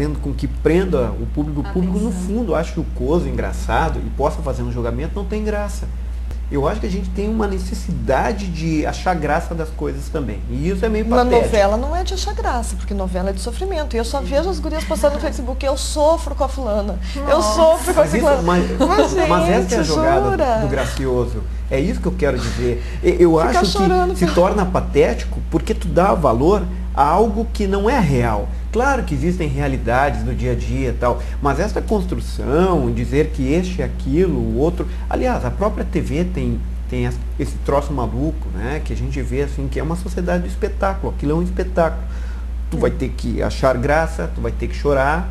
fazendo com que prenda o público. O público, no Atenção. fundo, acha que o coso engraçado e possa fazer um julgamento, não tem graça. Eu acho que a gente tem uma necessidade de achar graça das coisas também. E isso é meio Na patético. novela não é de achar graça, porque novela é de sofrimento. E eu só vejo as gurias postando no Facebook, eu sofro com a fulana, eu sofro com a Mas, isso, ciclana. mas essa é a gente, jogada jura? do gracioso. É isso que eu quero dizer. Eu Fica acho chorando, que se cara. torna patético porque tu dá valor a algo que não é real. Claro que existem realidades do dia a dia e tal, mas essa construção, dizer que este é aquilo, o outro... Aliás, a própria TV tem esse troço maluco, né? Que a gente vê assim, que é uma sociedade do espetáculo. Aquilo é um espetáculo. Tu vai ter que achar graça, tu vai ter que chorar.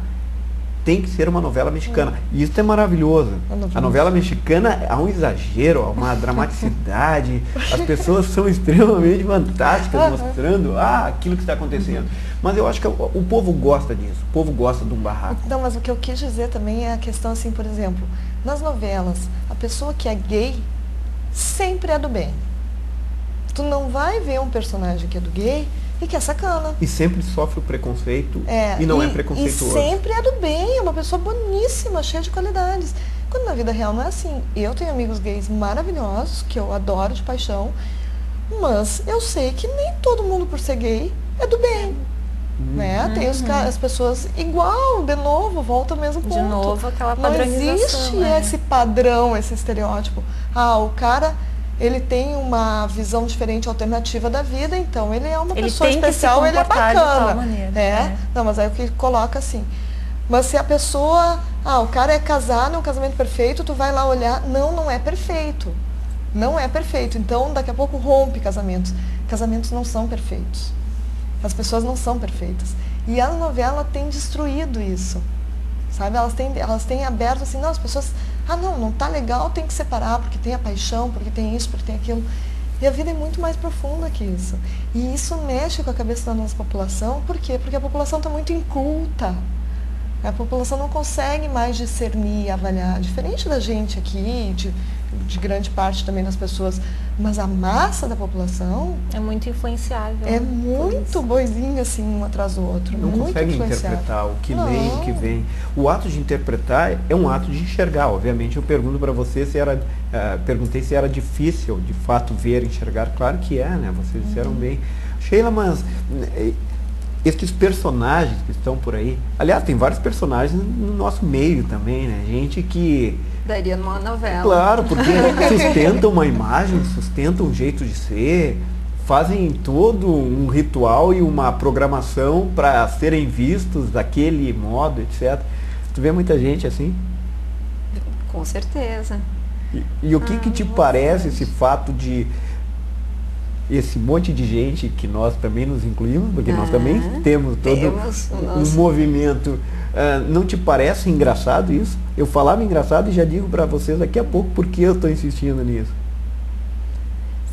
Tem que ser uma novela mexicana. E isso é maravilhoso. A novela mexicana há um exagero, há uma dramaticidade. As pessoas são extremamente fantásticas mostrando aquilo que está acontecendo. Mas eu acho que o povo gosta disso. O povo gosta de um barraco. Não, mas o que eu quis dizer também é a questão assim, por exemplo, nas novelas, a pessoa que é gay sempre é do bem. Tu não vai ver um personagem que é do gay e que é sacana. E sempre sofre o preconceito e não é preconceituoso. E sempre é do bem, é uma pessoa boníssima, cheia de qualidades. Quando na vida real não é assim. Eu tenho amigos gays maravilhosos, que eu adoro de paixão, mas eu sei que nem todo mundo por ser gay é do bem. Né? Tem as pessoas igual, de novo, volta ao mesmo ponto. De novo, aquela não padronização. existe né? esse padrão, esse estereótipo. O cara, ele tem uma visão diferente, alternativa da vida, então ele é uma Ele pessoa tem que se especial, ele é comportar de tal bacana. maneira, Não, mas aí o que coloca assim. Mas se a pessoa, o cara é casado, é um casamento perfeito, tu vai lá olhar, não é perfeito. Não é perfeito. Então, daqui a pouco rompe casamentos. Casamentos não são perfeitos. As pessoas não são perfeitas. E a novela tem destruído isso. Sabe? Elas têm aberto assim, não, as pessoas, não tá legal, tem que separar, porque tem a paixão, porque tem isso, porque tem aquilo. E a vida é muito mais profunda que isso. E isso mexe com a cabeça da nossa população. Por quê? Porque a população está muito inculta. A população não consegue mais discernir, avaliar. Diferente da gente aqui, de grande parte também das pessoas. Mas a massa da população É muito influenciável. é muito boizinha assim, um atrás do outro. Não muito consegue influenciável. interpretar o que leem, o que vem. O ato de interpretar é um ato de enxergar. Obviamente, eu pergunto para você perguntei se era difícil, de fato, ver, enxergar. Claro que é, né? Vocês disseram bem. Sheila, mas esses personagens que estão por aí, aliás, tem vários personagens no nosso meio também, né? Gente que... Daria numa novela. Claro, porque sustentam uma imagem, sustentam um jeito de ser, fazem todo um ritual e uma programação para serem vistos daquele modo, etc. Tu vê muita gente assim? Com certeza. E o que te parece esse fato de esse monte de gente, que nós também nos incluímos, porque nós também temos todo um movimento, não te parece engraçado isso? Eu falava engraçado e já digo para vocês daqui a pouco porque eu estou insistindo nisso.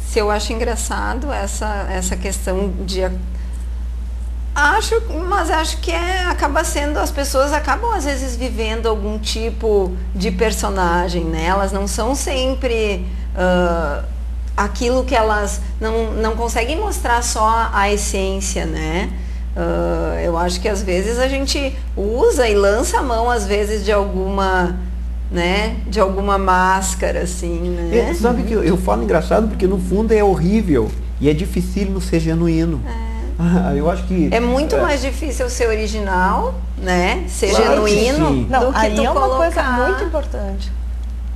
Se eu acho engraçado essa questão de... Mas acho que acaba sendo, as pessoas acabam às vezes vivendo algum tipo de personagem, né? Elas não são sempre aquilo que elas não conseguem mostrar só a essência, né? Eu acho que às vezes a gente usa e lança a mão às vezes de alguma, né? De alguma máscara, assim, né? Sabe que eu falo engraçado porque no fundo é horrível e é difícil ser genuíno. Eu acho que... É muito mais difícil ser original, né? Ser Claro que genuíno sim. do Não, que aí tu é uma colocar... coisa muito importante.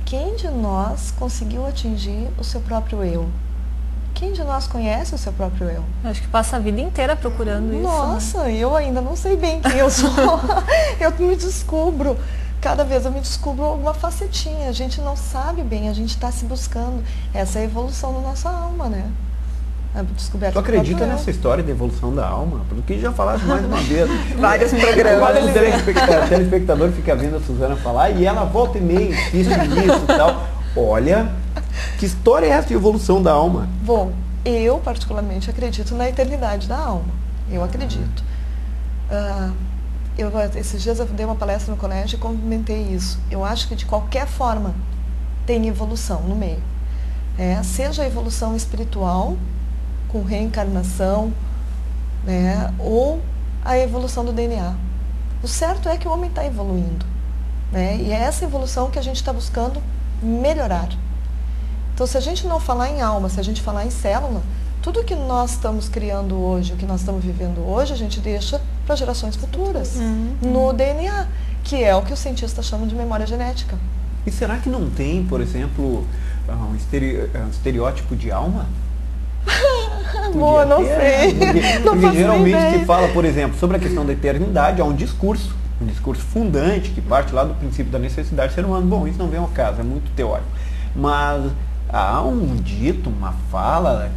Quem de nós conseguiu atingir o seu próprio eu? Quem de nós conhece o seu próprio eu? Acho que passa a vida inteira procurando isso. Nossa, eu ainda não sei bem quem eu sou. Eu me descubro. Cada vez eu me descubro alguma facetinha. A gente não sabe bem, a gente está se buscando. Essa é a evolução da nossa alma, né? A descoberta Tu acredita do próprio nessa história da evolução da alma? Porque já falaste mais uma vez. Vários programas. Agora o telespectador fica vendo a Suzana falar e ela volta e meia, insiste nisso e tal. Olha, que história é essa de evolução da alma? Bom, eu particularmente acredito na eternidade da alma. Eu acredito. Esses dias eu dei uma palestra no colégio e comentei isso. Eu acho que de qualquer forma tem evolução no meio. Seja a evolução espiritual, com reencarnação, né, ou a evolução do DNA. O certo é que o homem está evoluindo, né? E é essa evolução que a gente está buscando melhorar. Então, se a gente não falar em alma, se a gente falar em célula, tudo que nós estamos criando hoje, o que nós estamos vivendo hoje, a gente deixa para gerações futuras, no DNA, que é o que os cientistas chamam de memória genética. E será que não tem, por exemplo, um estereótipo de alma? Boa, não sei. Porque geralmente se fala, por exemplo, sobre a questão da eternidade, há um discurso fundante que parte lá do princípio da necessidade do ser humano. Bom, isso não vem ao caso, é muito teórico. Mas há um dito, uma fala,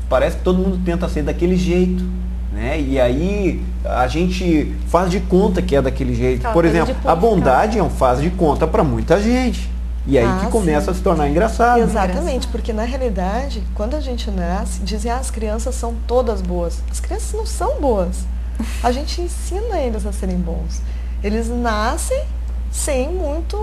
parece que todo mundo tenta ser daquele jeito, né? E aí a gente faz de conta que é daquele jeito. Aquela Por coisa exemplo, de a bondade é um faz de conta para muita gente. E aí que começa a se tornar engraçado. Exatamente, porque na realidade, quando a gente nasce, dizem, as crianças são todas boas. As crianças não são boas. A gente ensina eles a serem bons. Eles nascem sem muito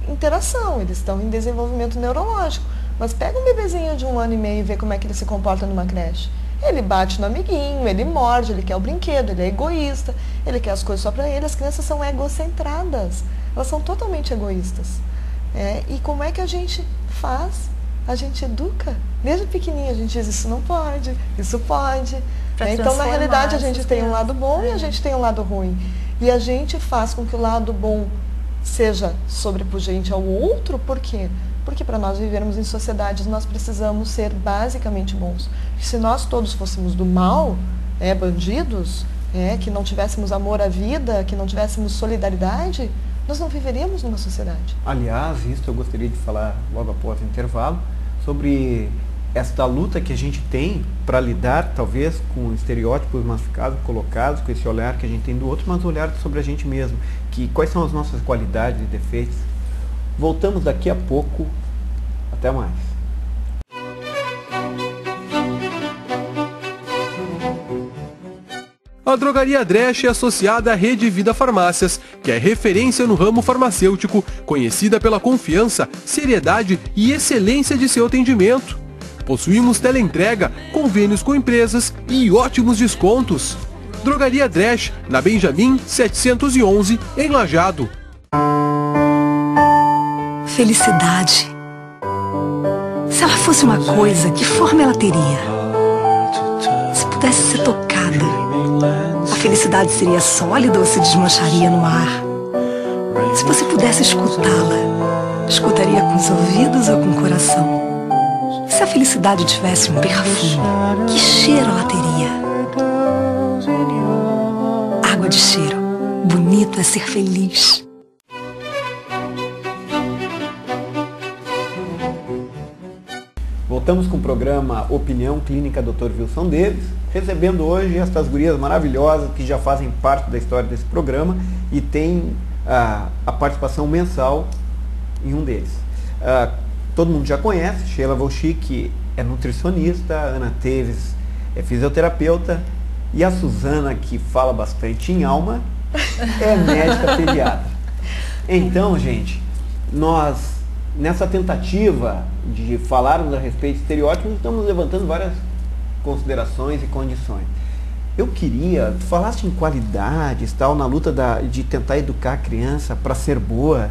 interação, eles estão em desenvolvimento neurológico. Mas pega um bebezinho de 1 ano e meio e vê como é que ele se comporta numa creche. Ele bate no amiguinho, ele morde, ele quer o brinquedo, ele é egoísta, ele quer as coisas só para ele. As crianças são egocentradas, elas são totalmente egoístas. E como é que a gente faz? A gente educa. Desde pequenininho a gente diz, isso não pode, isso pode. Então, na realidade, a gente tem um lado bom e a gente tem um lado ruim. E a gente faz com que o lado bom seja sobrepujante ao outro, por quê? Porque para nós vivermos em sociedades, nós precisamos ser basicamente bons. Se nós todos fôssemos do mal, bandidos, que não tivéssemos amor à vida, que não tivéssemos solidariedade, nós não viveríamos numa sociedade. Aliás, isso eu gostaria de falar logo após o intervalo, sobre esta luta que a gente tem para lidar, talvez, com estereótipos massificados, colocados, com esse olhar que a gente tem do outro, mas olhar sobre a gente mesmo. Quais são as nossas qualidades e defeitos. Voltamos daqui a pouco. Até mais. A Drogaria Dresch é associada à Rede Vida Farmácias, que é referência no ramo farmacêutico, conhecida pela confiança, seriedade e excelência de seu atendimento. Possuímos teleentrega, convênios com empresas e ótimos descontos. Drogaria Dresch, na Benjamin 711, em Lajeado. Felicidade. Se ela fosse uma coisa, que forma ela teria? Se pudesse ser tocada, a felicidade seria sólida ou se desmancharia no ar? Se você pudesse escutá-la, escutaria com os ouvidos ou com o coração? E se a felicidade tivesse um perfume, que cheiro ela teria? Água de cheiro. Bonito é ser feliz. Voltamos com o programa Opinião Clínica Dr. Wilson Davis, recebendo hoje estas gurias maravilhosas que já fazem parte da história desse programa e tem a participação mensal em um deles. Todo mundo já conhece, Sheila Volchi, que é nutricionista, a Ana Teves é fisioterapeuta e a Suzana, que fala bastante em alma, é médica pediatra. Então, gente, nós, nessa tentativa de falarmos a respeito de estereótipos, estamos levantando várias considerações e condições. Eu queria, tu falaste em qualidades, tal, na luta de tentar educar a criança para ser boa.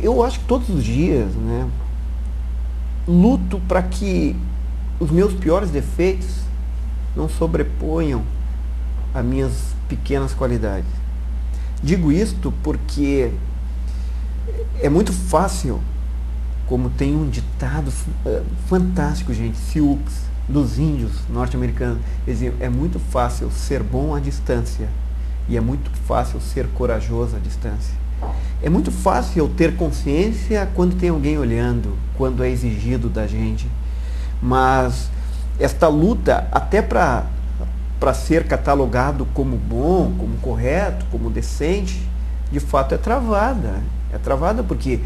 Eu acho que todos os dias, né, luto para que os meus piores defeitos não sobreponham as minhas pequenas qualidades. Digo isto porque é muito fácil, como tem um ditado fantástico, gente, Sioux, dos índios norte-americanos, diziam, é muito fácil ser bom à distância e é muito fácil ser corajoso à distância. É muito fácil ter consciência quando tem alguém olhando, quando é exigido da gente, mas esta luta, até para ser catalogado como bom, como correto, como decente, de fato é travada. É travada porque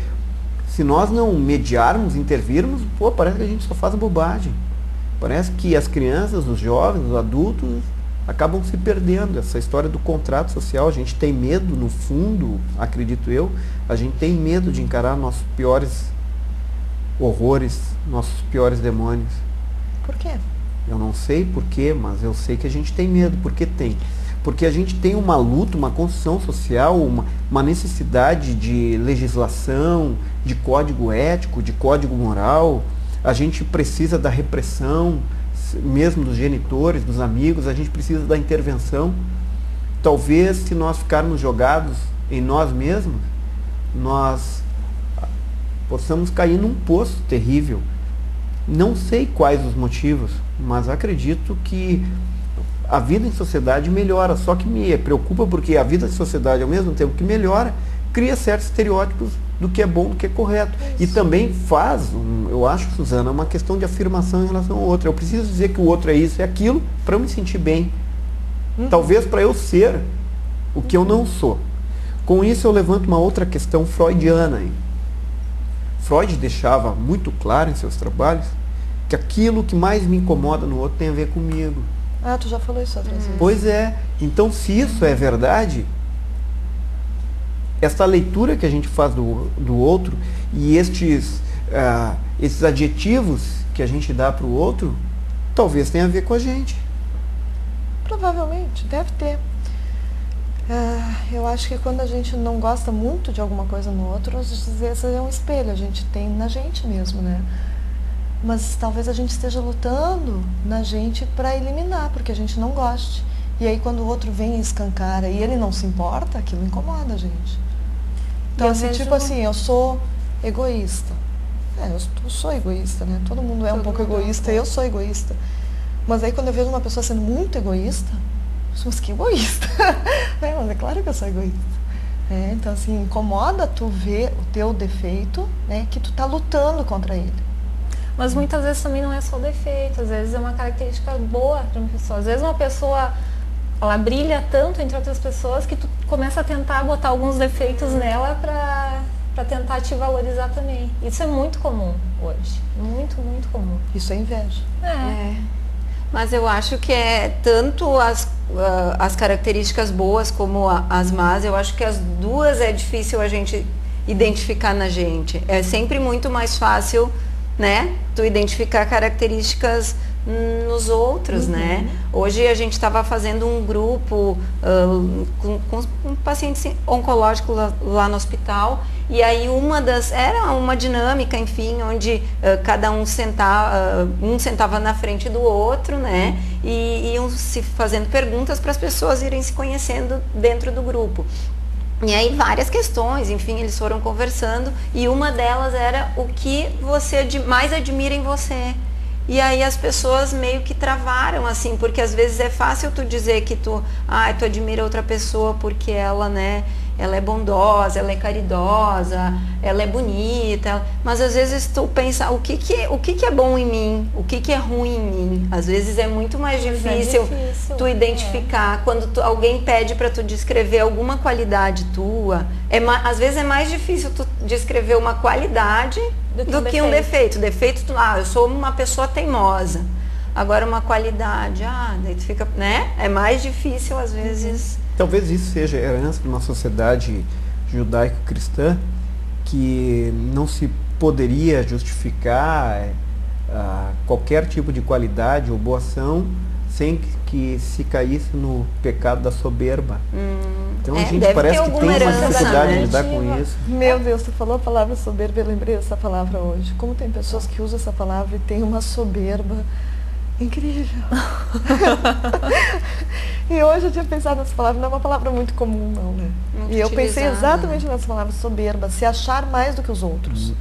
se nós não mediarmos, intervirmos, parece que a gente só faz bobagem. Parece que as crianças, os jovens, os adultos acabam se perdendo. Essa história do contrato social, a gente tem medo, no fundo, acredito eu, a gente tem medo de encarar nossos piores horrores, nossos piores demônios. Por quê? Eu não sei por quê, mas eu sei que a gente tem medo. Por que tem? porque a gente tem uma luta, uma construção social, uma necessidade de legislação, de código ético, de código moral. A gente precisa da repressão, mesmo dos genitores, dos amigos, a gente precisa da intervenção. Talvez, se nós ficarmos jogados em nós mesmos, nós possamos cair num poço terrível. Não sei quais os motivos, mas acredito que a vida em sociedade melhora, só que me preocupa porque a vida em sociedade, ao mesmo tempo que melhora, cria certos estereótipos do que é bom, do que é correto. E também faz, eu acho, Suzana, uma questão de afirmação em relação ao outro. Eu preciso dizer que o outro é isso, é aquilo, para eu me sentir bem. Talvez para eu ser o que eu não sou. Com isso eu levanto uma outra questão freudiana. Freud deixava muito claro em seus trabalhos que aquilo que mais me incomoda no outro tem a ver comigo. Ah, tu já falou isso outras vezes. Pois é. Então, se isso é verdade, essa leitura que a gente faz do outro e esses adjetivos que a gente dá para o outro, talvez tenha a ver com a gente. Provavelmente, deve ter. Eu acho que quando a gente não gosta muito de alguma coisa no outro, às vezes é um espelho, a gente tem na gente mesmo, né? Mas talvez a gente esteja lutando na gente para eliminar, porque a gente não goste. E aí quando o outro vem e escancara e ele não se importa, aquilo incomoda a gente. Então, assim, tipo assim, eu sou egoísta. Eu sou egoísta, né? Todo mundo é um pouco egoísta, eu sou egoísta. Mas aí quando eu vejo uma pessoa sendo muito egoísta, mas que egoísta. Mas é claro que eu sou egoísta. Então, assim, incomoda tu ver o teu defeito, né, que tu tá lutando contra ele. Mas muitas vezes também não é só defeito, às vezes é uma característica boa para uma pessoa. Às vezes uma pessoa, ela brilha tanto entre outras pessoas que tu começa a tentar botar alguns defeitos nela para tentar te valorizar também. Isso é muito comum hoje. Muito, muito comum. Isso é inveja. Mas eu acho que é tanto as características boas como as más, eu acho que as duas é difícil a gente identificar na gente. É sempre muito mais fácil, né, tu identificar características nos outros, né? Hoje a gente estava fazendo um grupo com um paciente oncológico lá no hospital, e aí era uma dinâmica, enfim, onde cada um sentava na frente do outro, né? E iam se fazendo perguntas para as pessoas irem se conhecendo dentro do grupo. E aí várias questões, enfim, eles foram conversando, e uma delas era o que você mais admira em você. E aí as pessoas meio que travaram, assim, porque às vezes é fácil tu dizer que tu admira outra pessoa porque ela, né, ela é bondosa, ela é caridosa, ela é bonita, mas às vezes tu pensa, o que é bom em mim, o que é ruim em mim. Às vezes é muito mais difícil tu identificar. Quando alguém pede para tu descrever alguma qualidade tua, às vezes é mais difícil tu descrever uma qualidade do que um defeito. Defeito, eu sou uma pessoa teimosa. Agora uma qualidade, daí tu fica, né? É mais difícil às vezes. Talvez isso seja herança de uma sociedade judaico-cristã que não se poderia justificar qualquer tipo de qualidade ou boa ação sem que se caísse no pecado da soberba. Então a gente parece que tem uma dificuldade de lidar com isso. Meu Deus, tu falou a palavra soberba, eu lembrei dessa palavra hoje. Como tem pessoas que usam essa palavra e tem uma soberba incrível. E hoje eu tinha pensado nessa palavra, não é uma palavra muito comum, não, né? Muito e eu pensei exatamente nessa palavra, soberba, se achar mais do que os outros.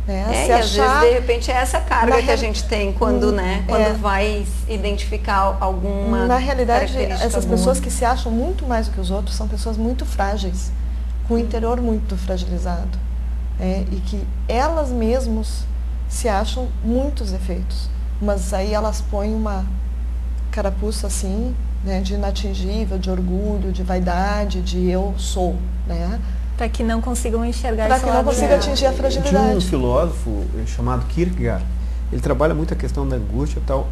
E às vezes, de repente, é essa carga que a gente tem quando, quando vai identificar alguma. Na realidade, essas pessoas que se acham muito mais do que os outros são pessoas muito frágeis, com o interior muito fragilizado. E que elas mesmas se acham muitos defeitos. Mas aí elas põem uma carapuça assim, né, de inatingível, de orgulho, de vaidade, de eu sou, né? Para que não consigam enxergar Para que não consigam atingir a fragilidade. Tinha um filósofo chamado Kierkegaard, ele trabalha muito a questão da angústia e tal.